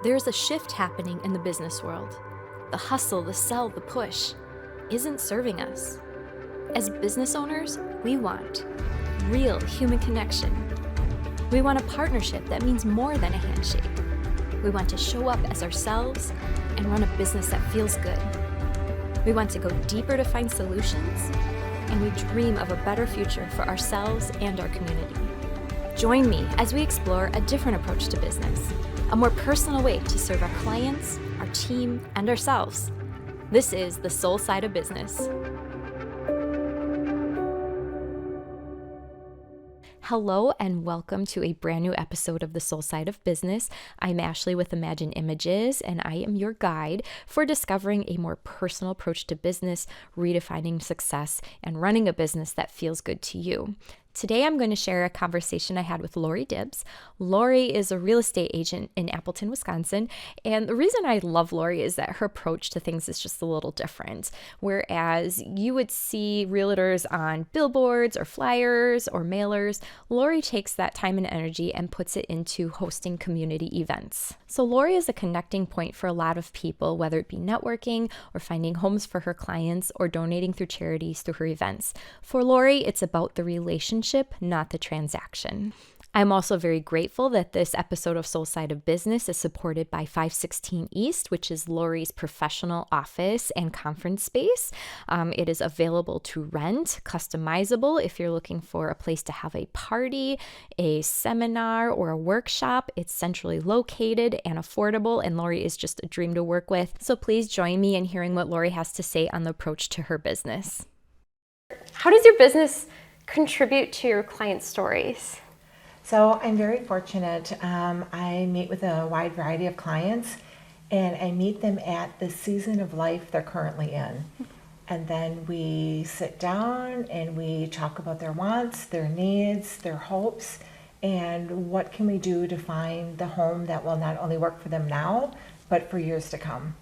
There's a shift happening in the business world. The hustle, the sell, the push isn't serving us. As business owners, we want real human connection. We want a partnership that means more than a handshake. We want to show up as ourselves and run a business that feels good. We want to go deeper to find solutions, and we dream of a better future for ourselves and our community. Join me as we explore a different approach to business, a more personal way to serve our clients, our team, and ourselves. This is the soul side of business. Hello and welcome to a brand new episode of The Soul Side of Business. I'm Ashley with Imagine Images, and I am your guide for discovering a more personal approach to business, redefining success, and running a business that feels good to you. Today, I'm going to share a conversation I had with Lori Dibbs. Lori is a real estate agent in Appleton, Wisconsin. And the reason I love Lori is that her approach to things is just a little different. Whereas you would see realtors on billboards or flyers or mailers, Lori takes that time and energy and puts it into hosting community events. So Lori is a connecting point for a lot of people, whether it be networking or finding homes for her clients or donating through charities through her events. For Lori, it's about the relationship, not the transaction. I'm also very grateful that this episode of Soul Side of Business is supported by 516 East, which is Lori's professional office and conference space. It is available to rent, customizable if you're looking for a place to have a party, a seminar, or a workshop. It's centrally located and affordable, and Lori is just a dream to work with. So please join me in hearing what Lori has to say on the approach to her business. How does your business contribute to your clients' stories? So I'm very fortunate. I meet with a wide variety of clients, and I meet them at the season of life they're currently in. And then we sit down and we talk about their wants, their needs, their hopes, and what can we do to find the home that will not only work for them now, but for years to come.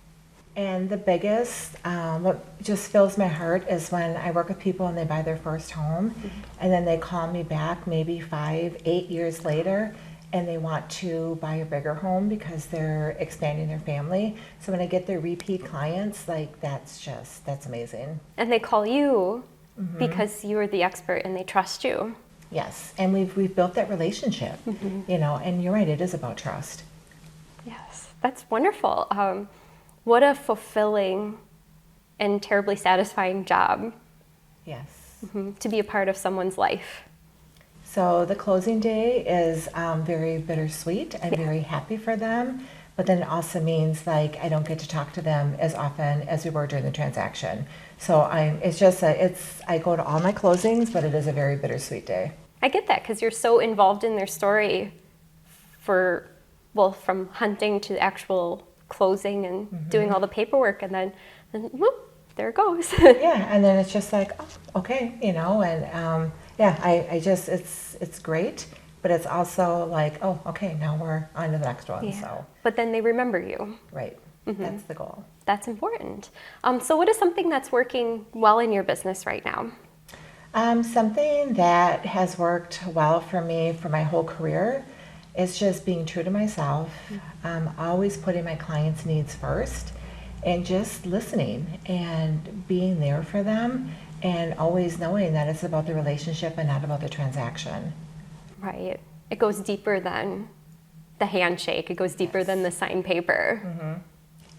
And the biggest, what just fills my heart is when I work with people and they buy their first home, and then they call me back maybe 5-8 years later, and they want to buy a bigger home because they're expanding their family. So when I get their repeat clients, like that's amazing. And they call you because you're the expert and they trust you. Yes, and we've built that relationship, and you're right, it is about trust. Yes, that's wonderful. What a fulfilling and terribly satisfying job. Yes. To be a part of someone's life. So the closing day is very bittersweet. I'm very happy for them, but then it also means like I don't get to talk to them as often as we were during the transaction. So I go to all my closings, but it is a very bittersweet day. I get that because you're so involved in their story from hunting to actual closing and doing all the paperwork, and then whoop, there it goes. Yeah, and then it's just like, oh, okay, and it's great, but it's also like, oh, okay, now we're on to the next one. Yeah. So, but then they remember you. right, that's the goal. That's important. So what is something that's working well in your business right now? Something that has worked well for me for my whole career is just being true to myself, always putting my clients' needs first, and just listening and being there for them, and always knowing that it's about the relationship and not about the transaction. Right. It goes deeper than the handshake. It goes deeper than the signed paper.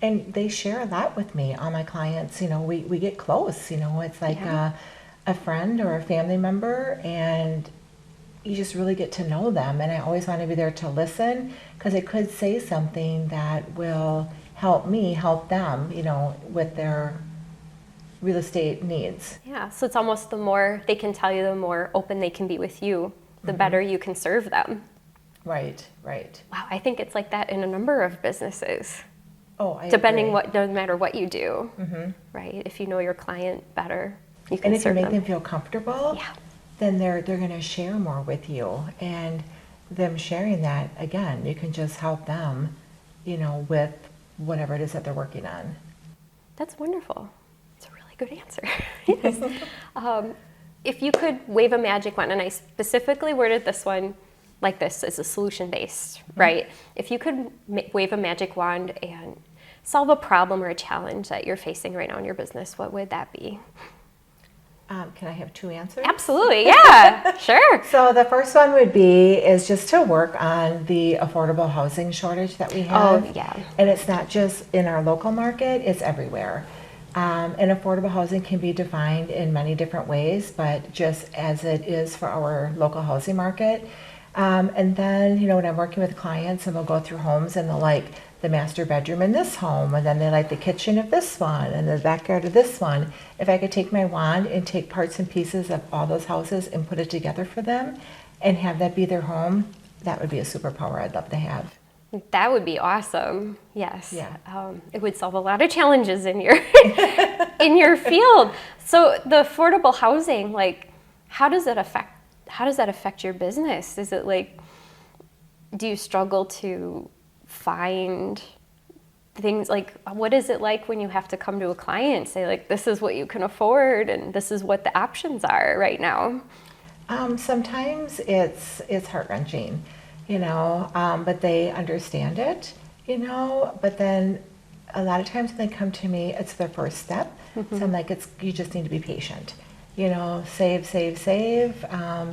And they share a lot with me, all my clients. We get close. It's like a friend or a family member, and you just really get to know them. And I always want to be there to listen, because I could say something that will help me help them, with their real estate needs. Yeah, so it's almost the more they can tell you, the more open they can be with you, the better you can serve them. Right. Wow, I think it's like that in a number of businesses. Oh, I Depending agree. no matter what you do, right? If you know your client better, you can And if you serve make them feel comfortable, Yeah. then they're going to share more with you. And them sharing that, again, you can just help them, with whatever it is that they're working on. That's wonderful. It's a really good answer. Yes. If you could wave a magic wand, and I specifically worded this one like this is a solution-based, right? If you could wave a magic wand and solve a problem or a challenge that you're facing right now in your business, what would that be? Can I have two answers? Absolutely, yeah, sure. So the first one would be is just to work on the affordable housing shortage that we have. Oh, yeah. And it's not just in our local market, it's everywhere. And affordable housing can be defined in many different ways, but just as it is for our local housing market. And then, when I'm working with clients and we'll go through homes and they'll like the master bedroom in this home, and then they like the kitchen of this one and the backyard of this one. If I could take my wand and take parts and pieces of all those houses and put it together for them and have that be their home, that would be a superpower I'd love to have. That would be awesome. Yes. Yeah. It would solve a lot of challenges in your in your field. So the affordable housing, like, how does that affect your business? Is it like, do you struggle to find things, like, what is it like when you have to come to a client and say, like, this is what you can afford and this is what the options are right now? Sometimes it's heart-wrenching, but they understand it, but then a lot of times when they come to me, it's their first step. So I'm like, you just need to be patient. Save.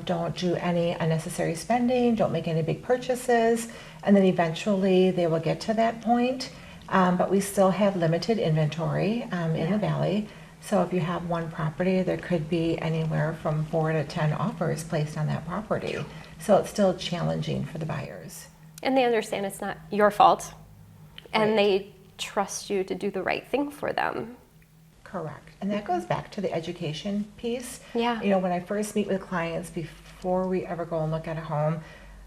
Don't do any unnecessary spending. Don't make any big purchases. And then eventually they will get to that point. But we still have limited inventory in the Valley. So if you have one property, there could be anywhere from 4 to 10 offers placed on that property. So it's still challenging for the buyers. And they understand it's not your fault. And Right. they trust you to do the right thing for them. Correct. And that goes back to the education piece. Yeah. When I first meet with clients, before we ever go and look at a home,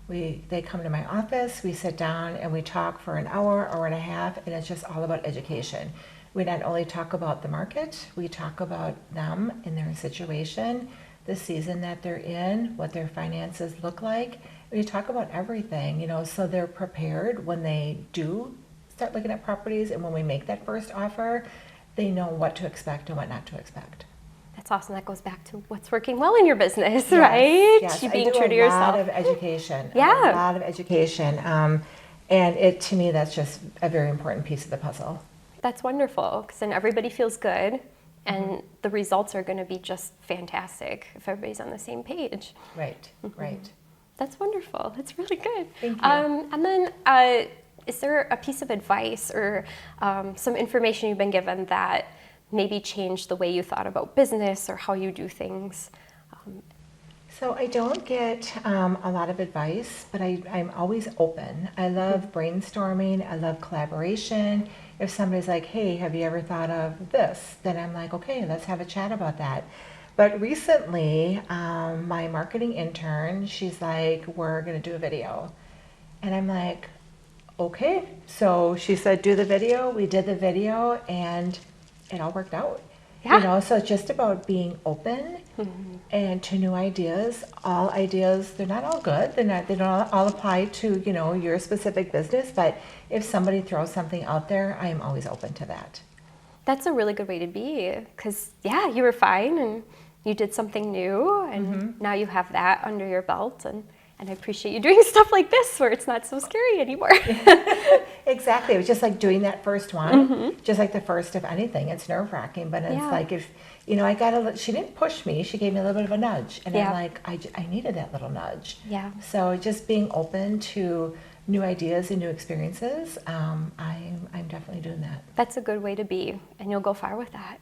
they come to my office, we sit down and we talk for an hour and a half, and it's just all about education. We not only talk about the market, we talk about them and their situation, the season that they're in, what their finances look like. We talk about everything, so they're prepared when they do start looking at properties, and when we make that first offer, they know what to expect and what not to expect. That's awesome. That goes back to what's working well in your business, right? Yes, You being I do true to yourself. A lot of education. Yeah. A lot of education. And to me, that's just a very important piece of the puzzle. That's wonderful, because then everybody feels good, and the results are going to be just fantastic if everybody's on the same page. Right, right. That's wonderful. That's really good. Thank you. And then, is there a piece of advice or some information you've been given that maybe changed the way you thought about business or how you do things? So I don't get a lot of advice, but I'm always open. I love brainstorming. I love collaboration. If somebody's like, hey, have you ever thought of this? Then I'm like, okay, let's have a chat about that. But recently, my marketing intern, she's like, we're going to do a video. And I'm like, okay. So she said, do the video. We did the video, and it all worked out. Yeah. So it's just about being open and to new ideas. All ideas, they're not all good. They don't all apply to, your specific business. But if somebody throws something out there, I am always open to that. That's a really good way to be, because, you were fine, and you did something new, and now you have that under your belt, and I appreciate you doing stuff like this where it's not so scary anymore. Exactly. It was just like doing that first one, just like the first of anything. It's nerve-wracking, but it's like if, she didn't push me. She gave me a little bit of a nudge, and I'm like, I needed that little nudge. Yeah. So just being open to new ideas and new experiences, I'm definitely doing that. That's a good way to be, and you'll go far with that.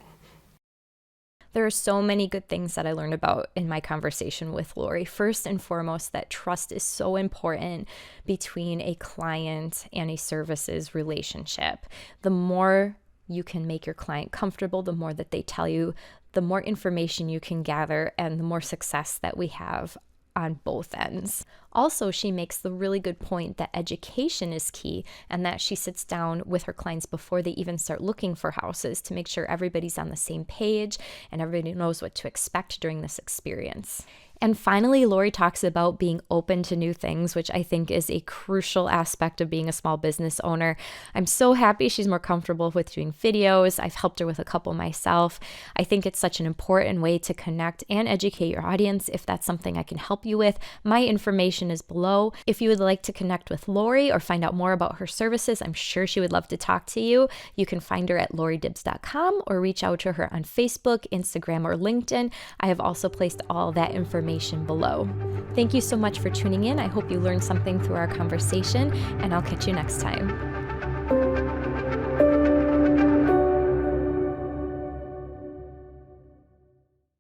There are so many good things that I learned about in my conversation with Lori. First and foremost, that trust is so important between a client and a services relationship. The more you can make your client comfortable, the more that they tell you, the more information you can gather, and the more success that we have on both ends. Also, she makes the really good point that education is key, and that she sits down with her clients before they even start looking for houses to make sure everybody's on the same page and everybody knows what to expect during this experience. And finally, Lori talks about being open to new things, which I think is a crucial aspect of being a small business owner. I'm so happy she's more comfortable with doing videos. I've helped her with a couple myself. I think it's such an important way to connect and educate your audience. If that's something I can help you with, my information is below. If you would like to connect with Lori or find out more about her services, I'm sure she would love to talk to you. You can find her at loridibbs.com or reach out to her on Facebook, Instagram, or LinkedIn. I have also placed all that information below. Thank you so much for tuning in. I hope you learned something through our conversation, and I'll catch you next time.